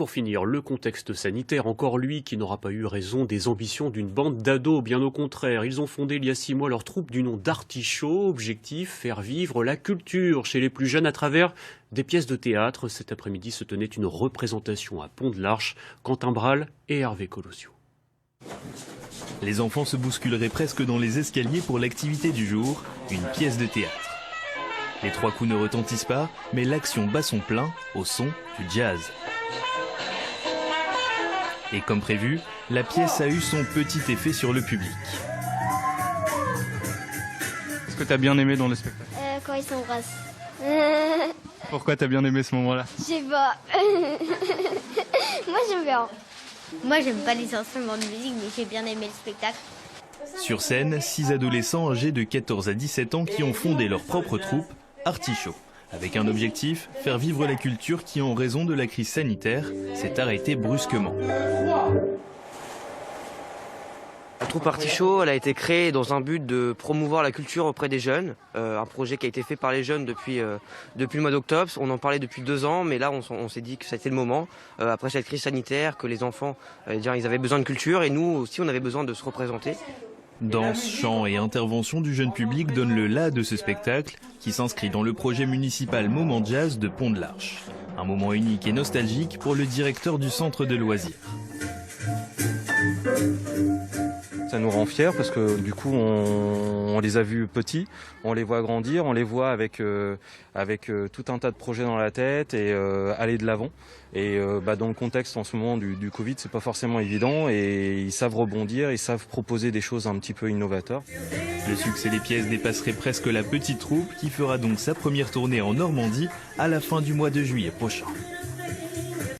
pour finir, le contexte sanitaire, encore lui qui n'aura pas eu raison des ambitions d'une bande d'ados, bien au contraire. Ils ont fondé il y a 6 mois leur troupe du nom d'Artichaut. Objectif, faire vivre la culture chez les plus jeunes à travers des pièces de théâtre. Cet après-midi se tenait une représentation à Pont-de-l'Arche, Quentin Bral et Hervé Colossio. Les enfants se bousculeraient presque dans les escaliers pour l'activité du jour, une pièce de théâtre. Les 3 coups ne retentissent pas, mais l'action bat son plein au son du jazz. Et comme prévu, la pièce a eu son petit effet sur le public. Est-ce que tu as bien aimé dans le spectacle? Quand ils s'embrassent. Pourquoi tu as bien aimé ce moment-là? Je sais pas. Moi j'aime bien. Moi j'aime pas les instruments de musique, mais j'ai bien aimé le spectacle. Sur scène, 6 adolescents âgés de 14 à 17 ans qui ont fondé leur propre troupe, Artichaut. Avec un objectif, faire vivre la culture qui, en raison de la crise sanitaire, s'est arrêtée brusquement. La troupe Artichaut, elle a été créée dans un but de promouvoir la culture auprès des jeunes. Un projet qui a été fait par les jeunes depuis le mois d'octobre. On en parlait depuis 2 ans, mais là on s'est dit que c'était le moment, après cette crise sanitaire, que les enfants ils avaient besoin de culture et nous aussi on avait besoin de se représenter. Danse, chant et intervention du jeune public donnent le la de ce spectacle qui s'inscrit dans le projet municipal Moment Jazz de Pont-de-l'Arche. Un moment unique et nostalgique pour le directeur du centre de loisirs. Ça nous rend fiers parce que du coup on les a vus petits, on les voit grandir, on les voit avec tout un tas de projets dans la tête et aller de l'avant. Et dans le contexte en ce moment du Covid, c'est pas forcément évident et ils savent rebondir, ils savent proposer des choses un petit peu innovateurs. Le succès des pièces dépasserait presque la petite troupe qui fera donc sa première tournée en Normandie à la fin du mois de juillet prochain.